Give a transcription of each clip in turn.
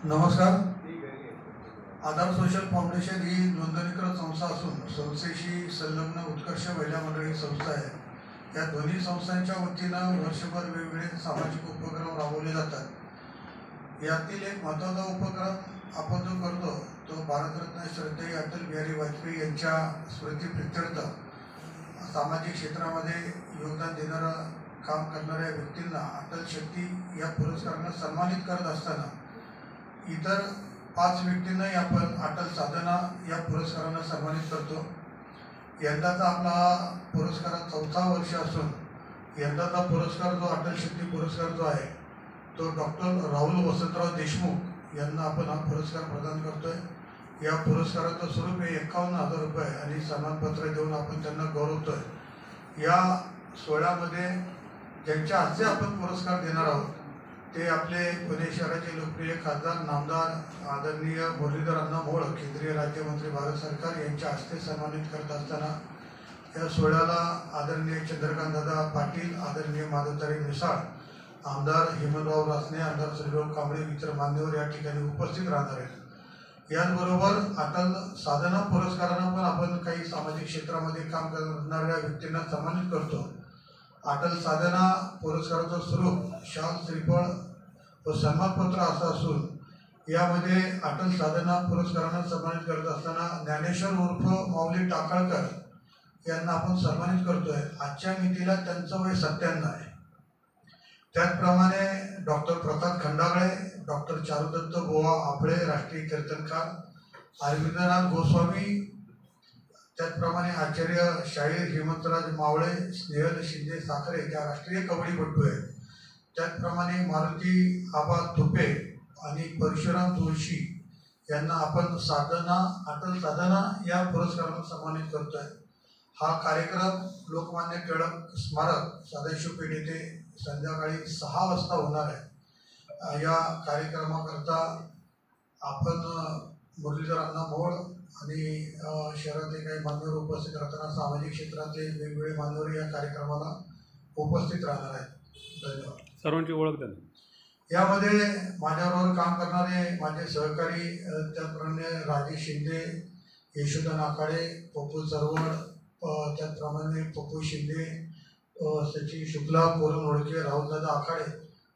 नमस्कार. आधार social foundation ही नोंदणीकृत संस्था असून संस्थेशी संलग्न उत्कर्ष महिला मंडळी संस्था आहे. या दोन्ही संस्थांच्या वतीनं वर्षभर वेगवेगळे सामाजिक उपक्रम राबवले जातात. यातील एक महत्त्वाचा उपक्रम आपण जो करतो तो भारतरत्न श्रद्धेय अटल बिहारी वाजपेयी यांच्या स्मृतीप्रित्यर्थ सामाजिक क्षेत्रामध्ये योगदान देणारं काम करणाऱ्या व्यक्तींना अटल शक्ती या पुरस्कारानं सन्मानित करत असताना इतर 5 व्यक्तींनाही आपण अटल साधना या पुरस्कारानं सन्मानित करतो. यंदाचा आपला पुरस्कारात 4था वर्ष असून यंदाचा पुरस्कार जो अटल शक्ती पुरस्कार जो आहे तो डॉक्टर राहुल वसंतराव देशमुख यांना आपण हा पुरस्कार प्रदान करतोय. या पुरस्काराचं स्वरूप हे 51,000 रुपये आणि सन्मानपत्र देऊन आपण त्यांना गौरवतोय. या सोहळ्यामध्ये ज्यांच्या हस्ते आपण पुरस्कार देणार आहोत ते आपले पुणे शहराचे लोकप्रिय खासदार नामदार आदरणीय मुरलीधर अण्णा मोहोळ केंद्रीय राज्यमंत्री भारत सरकार यांच्या हस्ते सन्मानित करत असताना या सोहळ्याला आदरणीय चंद्रकांत दादा पाटील, आदरणीय माधवताई मिसाळ, आमदार हेमंतराव रासने, आमदार श्रीराम कांबळे, इतर मान्यवर या ठिकाणी उपस्थित राहणार आहेत. याचबरोबर अटल साधना पुरस्कारानं पण आपण काही सामाजिक क्षेत्रामध्ये काम करणाऱ्या व्यक्तींना सन्मानित करतो. अटल साधना पुरस्काराचं स्वरूप शाल, श्रीफळ व सन्मानपत्र असं असून यामध्ये अटल साधना पुरस्कारानं सन्मानित करत असताना ज्ञानेश्वर उर्फ माऊली टाकळकर यांना आपण सन्मानित करतोय. आजच्या मितीला त्यांचं वय 97 आहे. त्याचप्रमाणे डॉक्टर प्रताप खंडागळे, डॉक्टर चारुदत्त बुवा आपळे राष्ट्रीय कीर्तनकार, अरविंदनाथ गोस्वामी, त्याचप्रमाणे आचार्य शाहीर हेमंतराज मावळे, स्नेहल शिंदे साखरे ज्या राष्ट्रीय कबड्डीपटू आहेत, त्याचप्रमाणे मारुती आबा तुपे आणि परशुराम तुळशी यांना आपण साधना अटल साधना या पुरस्कारानं सन्मानित करतोय. हा कार्यक्रम लोकमान्य टिळक स्मारक सदाशिव पेठ येथे संध्याकाळी 6 वाजता होणार आहे. या कार्यक्रमाकरता आपण मुरलीधर अण्णा मोहोळ आणि शहरातले काही मान्यवर उपस्थित राहताना सामाजिक क्षेत्रातले वेगवेगळे मान्यवर या कार्यक्रमाला उपस्थित राहणार आहेत. धन्यवाद. सर्वांची ओळख द्या. यामध्ये माझ्याबरोबर काम करणारे माझे सहकारी त्याचप्रमाणे राजेश शिंदे, यशोदा नाकाळे, पप्पू चरवड, त्याचप्रमाणे पप्पू शिंदे, सचिन शुक्ला, पूरण ओळखे, राहुलदादा आखाडे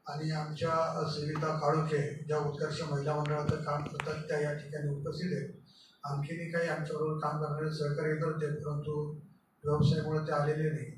आणि आमच्या सविता काळुखे ज्या उत्कर्ष महिला मंडळाचं काम करतात त्या या ठिकाणी उपस्थित आहेत. आणखीनही काही आमच्याबरोबर काम करणारे सहकारी येत होते परंतु व्यवसायामुळे ते आलेले नाही.